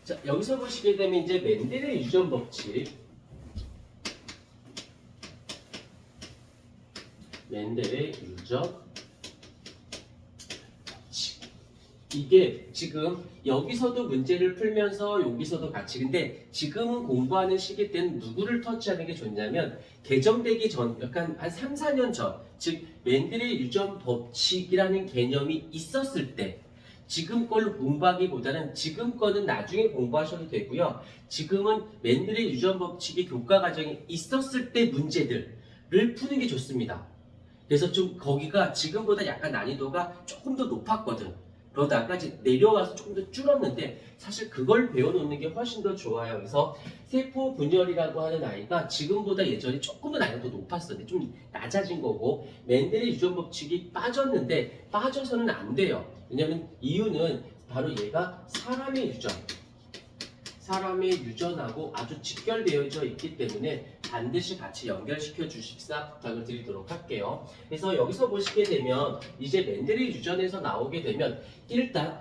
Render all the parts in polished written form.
자, 여기서 보시게 되면 이제 맨델의 유전 법칙. 맨델의 유전 법칙. 이게 지금 여기서도 문제를 풀면서 여기서도 같이, 근데 지금은 공부하는 시기 때는 누구를 터치하는 게 좋냐면 개정되기 전, 약간 한 3, 4년 전, 즉 맨델의 유전 법칙이라는 개념이 있었을 때 지금 걸 공부하기보다는 지금 거는 나중에 공부하셔도 되고요. 지금은 맨델의 유전 법칙이 교과 과정에 있었을 때 문제들을 푸는 게 좋습니다. 그래서 좀 거기가 지금보다 약간 난이도가 조금 더 높았거든. 그러다가 이제 내려와서 조금 더 줄었는데 사실 그걸 배워놓는 게 훨씬 더 좋아요. 그래서 세포 분열이라고 하는 아이가 지금보다 예전에 조금 더 난이도가 높았어요. 좀 낮아진 거고 맨델의 유전 법칙이 빠졌는데 빠져서는 안 돼요. 왜냐면 이유는 바로 얘가 사람의 유전하고 아주 직결되어져 있기 때문에 반드시 같이 연결시켜 주십사 부탁을 드리도록 할게요. 그래서 여기서 보시게 되면 이제 맨델의 유전에서 나오게 되면 일단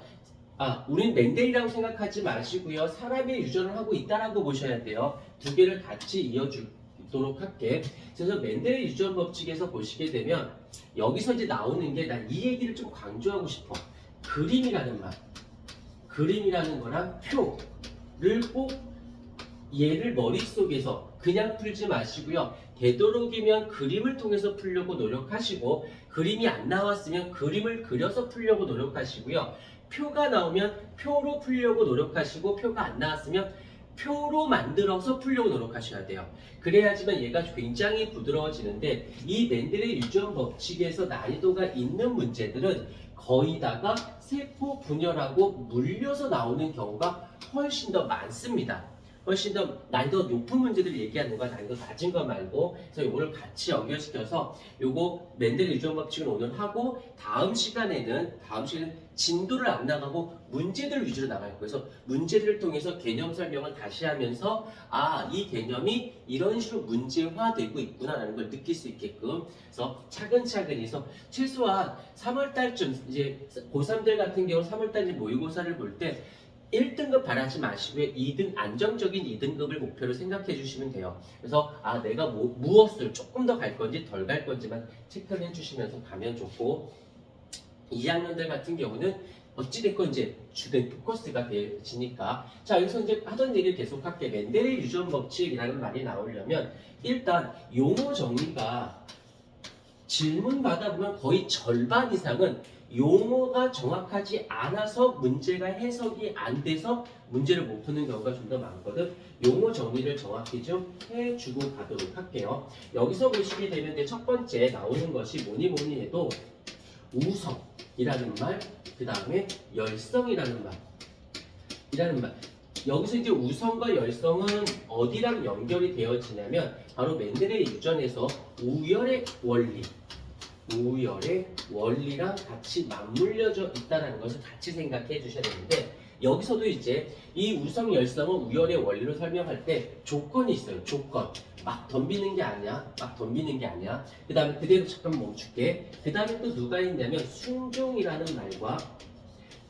우린 맨델이라고 생각하지 마시고요. 사람의 유전을 하고 있다라고 보셔야 돼요. 두 개를 같이 이어주도록 할게. 그래서 맨델의 유전 법칙에서 보시게 되면 여기서 이제 나오는 게 난 이 얘기를 좀 강조하고 싶어. 그림이라는 말. 그림이라는 거랑 표를 꼭 얘를 머릿속에서 그냥 풀지 마시고요. 되도록이면 그림을 통해서 풀려고 노력하시고 그림이 안 나왔으면 그림을 그려서 풀려고 노력하시고요. 표가 나오면 표로 풀려고 노력하시고 표가 안 나왔으면 표로 만들어서 풀려고 노력하셔야 돼요. 그래야지만 얘가 굉장히 부드러워지는데 이 맨델의 유전 법칙에서 난이도가 있는 문제들은 거의 다가 세포 분열하고 물려서 나오는 경우가 훨씬 더 많습니다. 훨씬 더 난이도 높은 문제들을 얘기하는 거야. 난이도 낮은 거 말고. 그래서 이거를 같이 연결시켜서 요거 맨델의 유전 법칙을 오늘 하고 다음 시간에는 진도를 안 나가고 문제들 위주로 나갈 거예요. 그래서 문제들을 통해서 개념 설명을 다시 하면서 이 개념이 이런 식으로 문제화되고 있구나라는 걸 느낄 수 있게끔 그래서 차근차근히 해서 최소한 3월달쯤 이제 고3들 같은 경우 3월달 모의고사를 볼 때 1등급 바라지 마시고요. 2등 안정적인 2등급을 목표로 생각해 주시면 돼요. 그래서 내가 무엇을 조금 더 갈 건지 덜 갈 건지만 체크를 해주시면서 가면 좋고 2학년들 같은 경우는 어찌됐건 이제 주된 포커스가 되어지니까 자 여기서 이제 하던 얘기를 계속할게. 맨델의 유전 법칙이라는 말이 나오려면 일단 용어 정리가 질문 받아보면 거의 절반 이상은 용어가 정확하지 않아서 문제가 해석이 안 돼서 문제를 못 푸는 경우가 좀 더 많거든. 용어 정리를 정확히 좀 해주고 가도록 할게요. 여기서 보시게 되면 첫 번째 나오는 것이 뭐니 해도 우성이라는 말, 그 다음에 열성이라는 말. 여기서 이제 우성과 열성은 어디랑 연결이 되어지냐면 바로 맨델의 유전에서 우열의 원리랑 같이 맞물려져 있다는 것을 같이 생각해 주셔야 되는데 여기서도 이제 이 우성 열성은 우열의 원리로 설명할 때 조건이 있어요. 조건. 막 덤비는 게 아니야. 그 다음에 그대로 잠깐 멈출게. 그 다음에 또 누가 있냐면 순종이라는 말과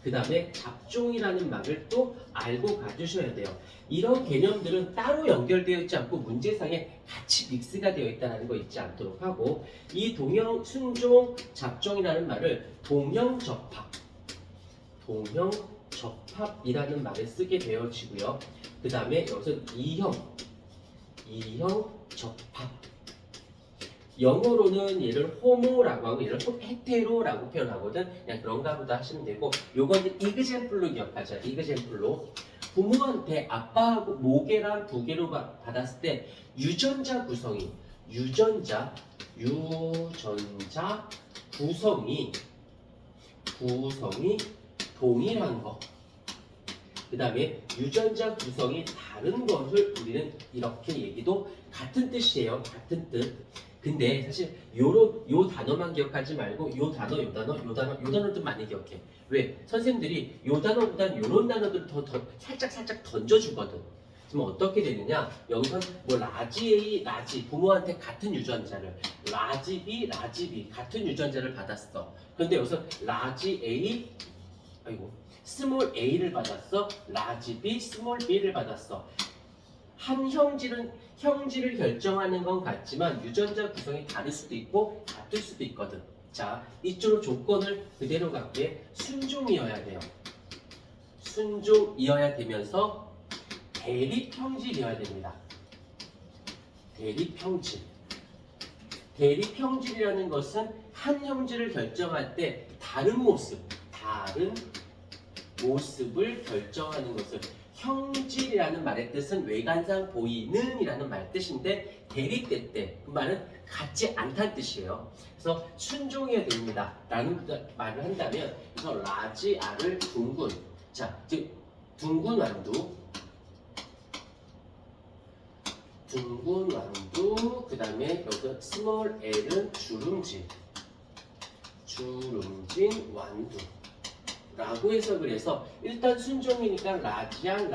그 다음에 잡종이라는 말을 또 알고 가주셔야 돼요. 이런 개념들은 따로 연결되어 있지 않고 문제상에 같이 믹스가 되어 있다는 거 잊지 않도록 하고 이 동형, 순종, 잡종이라는 말을 동형접합이라는 말을 쓰게 되어지고요. 그 다음에 여기서 이형접합 영어로는 얘를 호모라고 하고 얘를 헤테로라고 표현하거든. 그냥 그런가 보다 하시면 되고 요건 이그젠플로 기억하자. 이그젠플로 부모한테 아빠하고 모계랑 부계로 받았을 때 유전자 구성이 동일한 거. 그 다음에 유전자 구성이 다른 것을 우리는 이렇게 얘기도 같은 뜻이에요. 같은 뜻. 근데 사실 요 단어만 기억하지 말고 요 단어를 좀 많이 기억해. 왜? 선생님들이 요 단어보단 요런 단어들을 더 살짝 던져주거든. 그러면 어떻게 되느냐? 여기서 뭐 라지 A, 라지 부모한테 같은 유전자를 라지 B 같은 유전자를 받았어. 그런데 여기서 라지 A 스몰 a를 받았어. 라지 b, 스몰 b를 받았어. 한 형질을 결정하는 건 같지만 유전자 구성이 다를 수도 있고 같을 수도 있거든. 자, 이쪽으로 조건을 그대로 갖게 순종이어야 돼요. 순종이어야 되면서 대립형질이어야 됩니다. 대립형질. 대립형질이라는 것은 한 형질을 결정할 때 다른 모습을 결정하는 것을 형질이라는 말의 뜻은 외관상 보이는 이라는 말 뜻인데 대립될 때 그 말은 같지 않다는 뜻이에요. 그래서 순종해야 됩니다 라는 말을 한다면 그래서 라지 R을 둥근 자, 즉 둥근 완두 그 다음에 여기 스몰 l은 주름진 완두 라고 해석을 해서 일단 순종이니까 라지알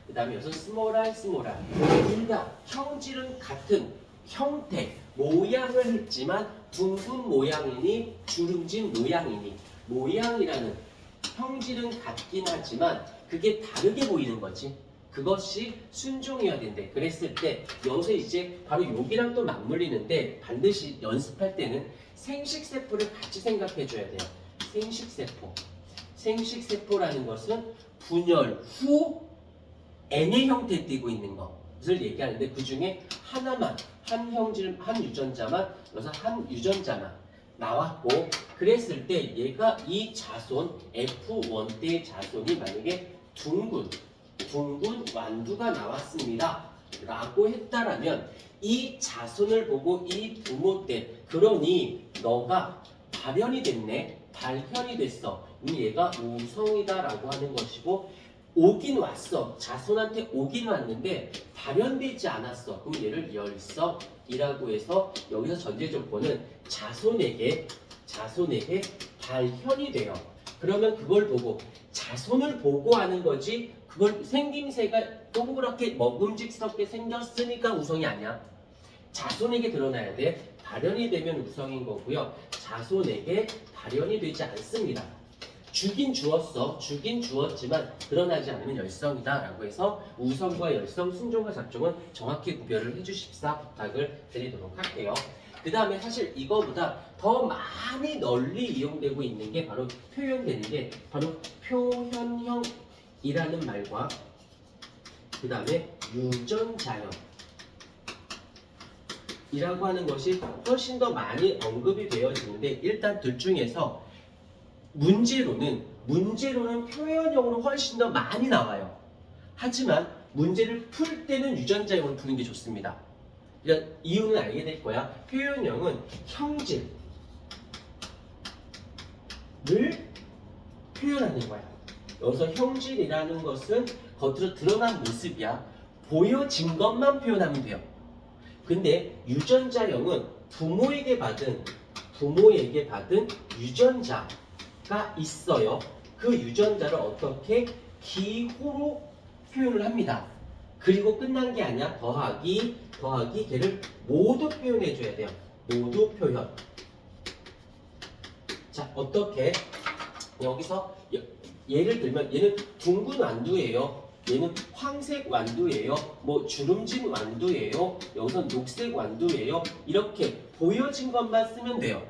그 다음에 여기서 스몰알 둘 다 형질은 같은 형태 모양을 했지만 둥근 모양이니 주름진 모양이니 모양이라는 형질은 같긴 하지만 그게 다르게 보이는 거지. 그것이 순종이어야 된대. 그랬을 때 여기서 이제 바로 여기랑 또 맞물리는데 반드시 연습할 때는 생식세포를 같이 생각해 줘야 돼요. 생식세포라는 것은 분열 후 N의 형태에 띄고 있는 것을 얘기하는데 그 중에 하나만 한 유전자만 여기서 한 유전자만 나왔고 그랬을 때 얘가 이 자손 F1 때의 자손이 만약에 둥근 완두가 나왔습니다 라고 했다라면 이 자손을 보고 이 부모 때 그러니 너가 발현이 됐어 그럼 얘가 우성이다 라고 하는 것이고 오긴 왔어 자손한테 오긴 왔는데 발현되지 않았어 그럼 얘를 열성이라고 해서 여기서 전제 조건은 자손에게 발현이 돼요. 그러면 그걸 보고 자손을 보고 하는 거지 그걸 생김새가 동그랗게 먹음직스럽게 생겼으니까 우성이 아니야. 자손에게 드러나야 돼. 발현이 되면 우성인 거고요. 자손에게 발현이 되지 않습니다. 주긴 주었지만 드러나지 않으면 열성이다 라고 해서 우성과 열성, 순종과 잡종은 정확히 구별을 해주십사 부탁을 드리도록 할게요. 그 다음에 사실 이거보다 더 많이 널리 이용되고 있는 게 바로 표현되는 게 바로 표현형이라는 말과 그 다음에 유전자형 이라고 하는 것이 훨씬 더 많이 언급이 되어지는데 일단 둘 중에서 문제로는 표현형으로 훨씬 더 많이 나와요. 하지만 문제를 풀 때는 유전자형으로 푸는 게 좋습니다. 이유는 알게 될 거야. 표현형은 형질을 표현하는 거야. 여기서 형질이라는 것은 겉으로 드러난 모습이야. 보여진 것만 표현하면 돼요. 근데 유전자형은 부모에게 받은 유전자가 있어요. 그 유전자를 어떻게 기호로 표현을 합니다. 그리고 끝난 게 아니야. 더하기 걔를 모두 표현해 줘야 돼요. 모두 표현. 자, 어떻게 여기서 예를 들면 얘는 둥근 완두예요. 얘는 황색 완두예요. 뭐 주름진 완두예요. 여기서 녹색 완두예요. 이렇게 보여진 것만 쓰면 돼요.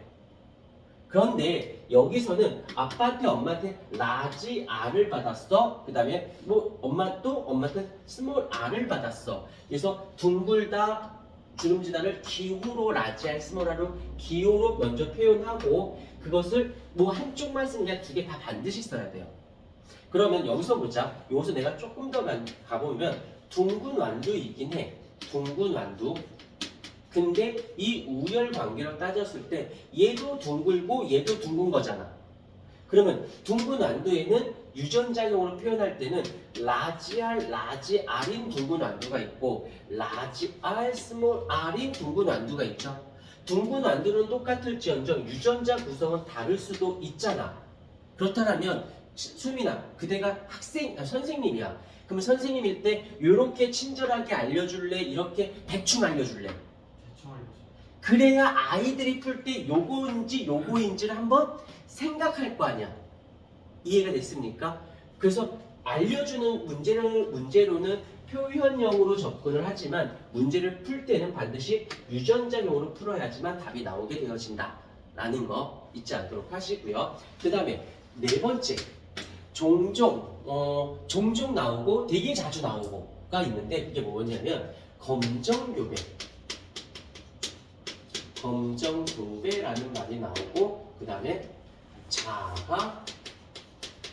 그런데 여기서는 아빠한테 엄마한테 라지 R을 받았어. 그 다음에 뭐 엄마한테 스몰 R을 받았어. 그래서 둥글다 주름지다를 기호로 라지 R 스몰 R로 기호로 먼저 표현하고 그것을 뭐 한쪽만 쓰는 게 아니라 두 개 다 반드시 써야 돼요. 그러면 여기서 보자. 여기서 내가 조금 더 가보면 둥근 완두이긴 해. 둥근 완두. 근데 이 우열 관계로 따졌을 때 얘도 둥글고 얘도 둥근 거잖아. 그러면 둥근 완두에는 유전자형으로 표현할 때는 라지 R인 둥근 완두가 있고 라지 R 스몰 R인 둥근 완두가 있죠. 둥근 완두는 똑같을지언정 유전자 구성은 다를 수도 있잖아. 그렇다면 수민아, 그대가 선생님이야. 그럼 선생님일 때 이렇게 친절하게 알려줄래? 이렇게 대충 알려줄래? 그래야 아이들이 풀 때 요거인지를 한번 생각할 거 아니야. 이해가 됐습니까? 그래서 알려주는 문제로는 표현형으로 접근을 하지만 문제를 풀 때는 반드시 유전자형으로 풀어야지만 답이 나오게 되어진다 라는 거 잊지 않도록 하시고요. 그 다음에 네 번째, 종종 나오고 되게 자주 나오고가 있는데 이게 뭐냐면 검정교배라는 말이 나오고 그 다음에 자가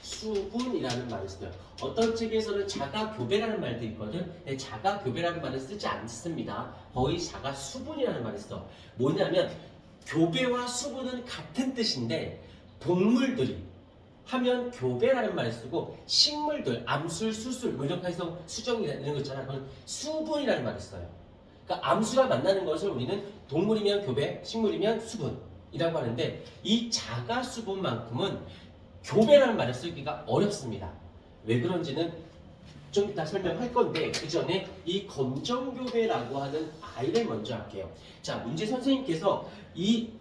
수분이라는 말을 써요. 어떤 책에서는 자가교배라는 말도 있거든. 근데 자가교배라는 말을 쓰지 않습니다. 거의 자가수분이라는 말을 써. 뭐냐면 교배와 수분은 같은 뜻인데 동물들이 하면 교배라는 말을 쓰고 식물들, 암술, 수술 뭐 이렇게 해서 수정이 이런 거 있잖아. 그건 수분이라는 말을 써요. 그러니까 암수가 만나는 것을 우리는 동물이면 교배, 식물이면 수분이라고 하는데 이 자가수분만큼은 교배라는 말을 쓰기가 어렵습니다. 왜 그런지는 좀 이따 설명할 건데 그 전에 이 검정교배라고 하는 아이를 먼저 할게요. 자, 문제 선생님께서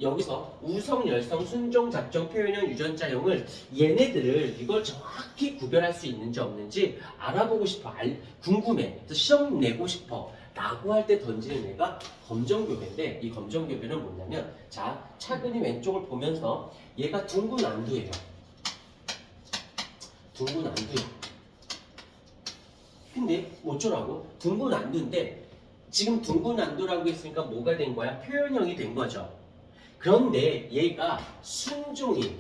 여기서 우성, 열성, 순종, 잡종, 표현형, 유전자형을 얘네들을 이걸 정확히 구별할 수 있는지 없는지 알아보고 싶어, 궁금해, 그래서 시험 내고 싶어 라고 할 때 던지는 애가 검정교배인데 이 검정교배는 뭐냐면 자, 차근히 왼쪽을 보면서 얘가 둥근 안두예요. 둥근 안두. 근데 어쩌라고? 둥근 안두인데 지금 둥근 안두라고 했으니까 뭐가 된 거야? 표현형이 된 거죠. 그런데 얘가 순종인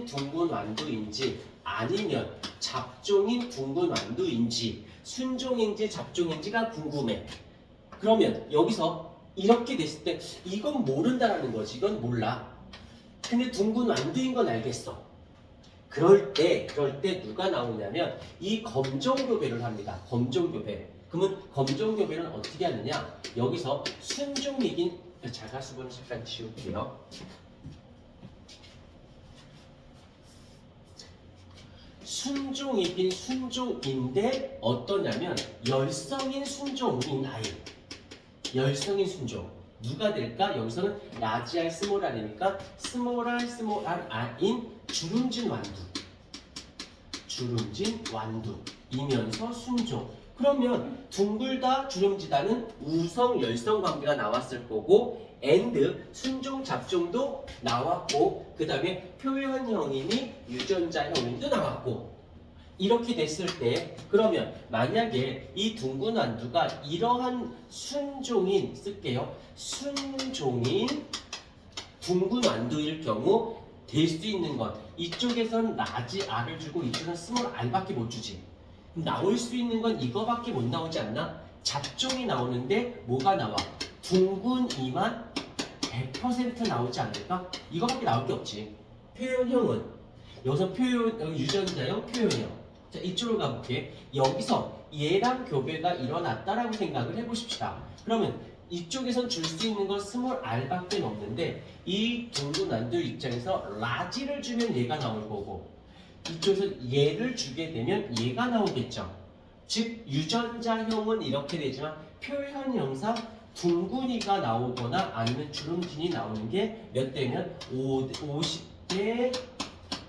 둥근 안두인지 아니면 잡종인 둥근 안두인지 순종인지 잡종인지가 궁금해. 그러면 여기서 이렇게 됐을 때 이건 모른다라는 거지. 이건 몰라. 근데 둥근 안두인 건 알겠어. 그럴 때 누가 나오냐면 이 검정교배를 합니다. 검정교배. 그러면 검정교배는 어떻게 하느냐? 여기서 순종이긴 자가수분을 잠깐 지울게요. 순종이긴 순종인데 어떠냐면 열성인 순종인 아이. 열성인 순종. 누가 될까? 여기서는 라지알 스몰알이니까 스몰알 아인 주름진 완두이면서 순종. 그러면 둥글다 주름지다는 우성 열성 관계가 나왔을 거고 and 순종 잡종도 나왔고 그 다음에 표현형이니 유전자형인도 나왔고 이렇게 됐을 때 그러면 만약에 이 둥근 안두가 이러한 순종인 쓸게요. 순종인 둥근 안두일 경우 될 수 있는 것 이쪽에선 라지 R을 주고 이쪽은 스몰 R밖에 못 주지. 나올 수 있는 건 이거밖에 못 나오지 않나? 잡종이 나오는데 뭐가 나와? 둥근 이만 100% 나오지 않을까? 이거밖에 나올 게 없지. 표현형은 여기서 유전자형, 표현형. 자, 이쪽으로 가볼게. 여기서 얘랑 교배가 일어났다라고 생각을 해보십시다. 그러면 이쪽에선 줄 수 있는 건 스몰 R밖에 없는데 이 둥근 안두 입장에서 라지를 주면 얘가 나올 거고 이쪽에서 얘를 주게 되면 얘가 나오겠죠. 즉 유전자형은 이렇게 되지만 표현형상 둥근이가 나오거나 아니면 주름진이 나오는 게 몇 대면 50대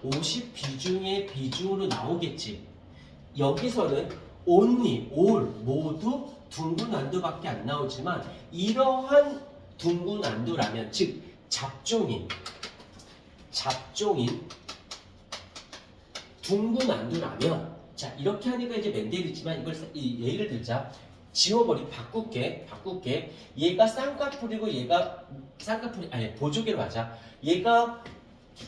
50 비중의 비중으로 나오겠지. 여기서는 only, all, 모두 둥근 안두밖에 안 나오지만 이러한 둥근 안두라면 즉 잡종인 둥근 안두라면 자 이렇게 하니까 이제 맨델이지만 이걸 예를 들자 바꿀게 얘가 쌍꺼풀이고 얘가 보조개로 하자. 얘가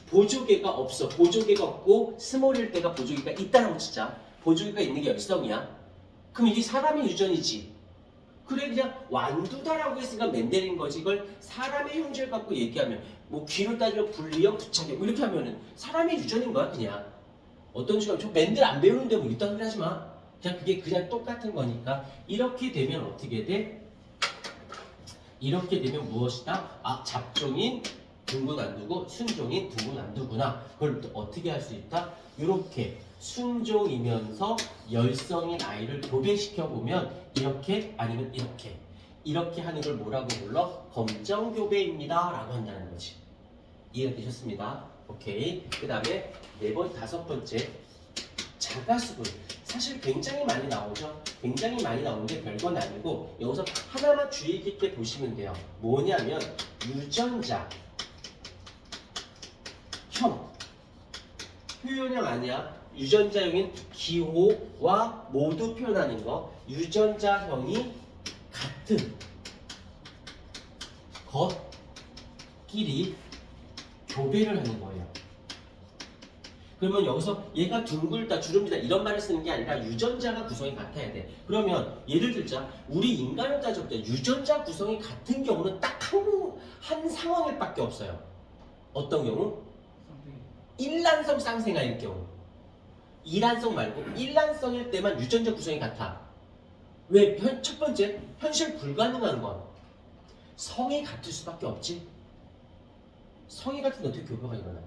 보조개가 없어. 보조개가 없고 스몰일 때가 보조개가 있다라고 치자. 보조개가 있는 게 열성이야. 그럼 이게 사람의 유전이지. 그래 그냥 완두다라고 했으니까 맨델인 거지. 이걸 사람의 형질 갖고 얘기하면 뭐 귀로 따지면 분리형, 부착형 뭐 이렇게 하면은 사람의 유전인 거야 그냥. 어떤 식으로 저 맨델 안 배우는데 뭐 이딴 소리 하지 마. 그냥 그게 그냥 똑같은 거니까 이렇게 되면 어떻게 돼? 이렇게 되면 무엇이다? 아 잡종인 둥근 안두고 순종인 둥근 안두구나. 그걸 또 어떻게 할 수 있다? 이렇게 순종이면서 열성인 아이를 교배시켜 보면 이렇게 아니면 이렇게 하는 걸 뭐라고 불러? 검정교배입니다 라고 한다는 거지. 이해가 되셨습니다. 오케이. 그 다음에 다섯 번째 자가수분. 사실 굉장히 많이 나오죠. 굉장히 많이 나오는데 별건 아니고 여기서 하나만 주의 깊게 보시면 돼요. 뭐냐면 유전자 형 표현형 아니야. 유전자형인 기호와 모두 표현하는 거. 유전자형이 같은 것끼리 교배를 하는 거예요. 그러면 여기서 얘가 둥글다, 주름지다 이런 말을 쓰는 게 아니라 유전자가 구성이 같아야 돼. 그러면 예를 들자, 우리 인간을 따져보자. 유전자 구성이 같은 경우는 딱 한 상황일 밖에 없어요. 어떤 경우? 일란성 쌍생아일 경우. 이란성 말고 일란성일 때만 유전자 구성이 같아. 왜? 첫 번째, 현실 불가능한 건 성이 같을 수밖에 없지. 성이 같은데 어떻게 교배가 일어나?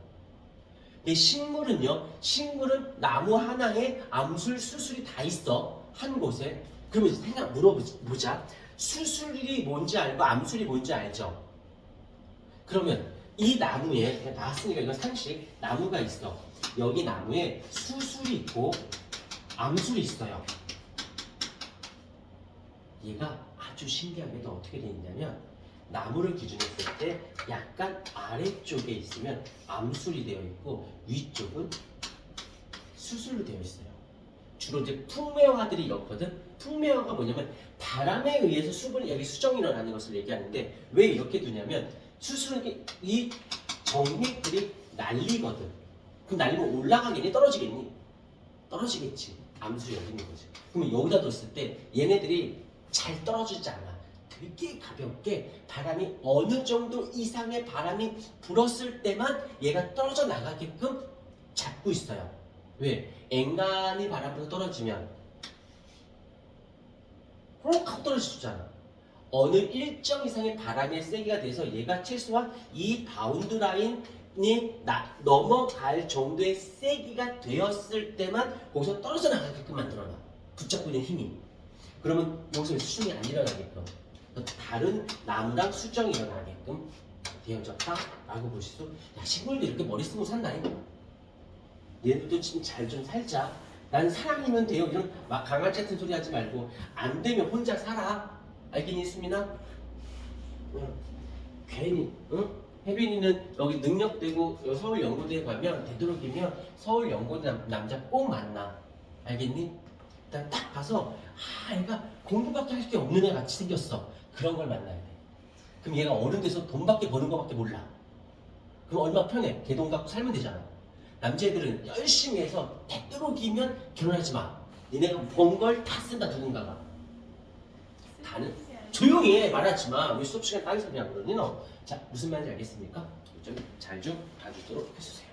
식물은 나무 하나에 암술, 수술이 다 있어. 한 곳에. 그러면 생각 물어보자. 수술이 뭔지 알고 암술이 뭔지 알죠? 그러면 이 나무에, 그냥 나왔으니까 이건 상식, 나무가 있어. 여기 나무에 수술이 있고 암술이 있어요. 얘가 아주 신기하게도 어떻게 되어 있냐면 나무를 기준했을 때 약간 아래쪽에 있으면 암술이 되어 있고 위쪽은 수술로 되어 있어요. 주로 이제 풍매화들이 이렇거든. 풍매화가 뭐냐면 바람에 의해서 수분이 여기 수정이 일어나는 것을 얘기하는데 왜 이렇게 두냐면 수술은 이 정맥들이 날리거든. 그럼 날리면 올라가겠니? 떨어지겠니? 떨어지겠지. 암술이 여기 있는 거지. 그러면 여기다 뒀을 때 얘네들이 잘 떨어지지 않아. 되게 가볍게 바람이 어느 정도 이상의 바람이 불었을 때만 얘가 떨어져 나가게끔 잡고 있어요. 왜? 앵간히 바람으로 떨어지면 호록 하고 떨어지잖아. 어느 일정 이상의 바람의 세기가 돼서 얘가 최소한 이 바운드 라인이 넘어갈 정도의 세기가 되었을 때만 거기서 떨어져 나가게끔 만들어놔. 붙잡고 있는 힘이. 그러면 여기서 수정이 안 일어나게끔 다른 나무랑 수정이 일어나게끔 되어졌다라고 보시죠. 야, 식물도 이렇게 머리 쓰고 산다니. 얘들도 지금 잘 좀 살자. 난 사람이면 돼요. 이런 막 강아지 같은 소리 하지 말고 안 되면 혼자 살아. 알겠니, 수민아? 응. 괜히, 응? 혜빈이는 여기 능력되고 서울연고대에 가면 되도록이면 서울연고대 남자 꼭 만나. 알겠니? 일단 딱 봐서 얘가 공부밖에 할 게 없는 애 같이 생겼어. 그런 걸 만나야 돼. 그럼 얘가 어른 돼서 돈밖에 버는 거밖에 몰라. 그럼 얼마나 편해. 걔 돈 갖고 살면 되잖아. 남자애들은 열심히 해서 되도록이면 결혼하지 마. 니네가 번 걸 다 쓴다 누군가가. 다는 조용히 해. 말하지 마. 왜 수업 시간에 딴 소리 하고 그러니 너. 자, 무슨 말인지 알겠습니까? 좀 잘 좀 봐주도록 해주세요.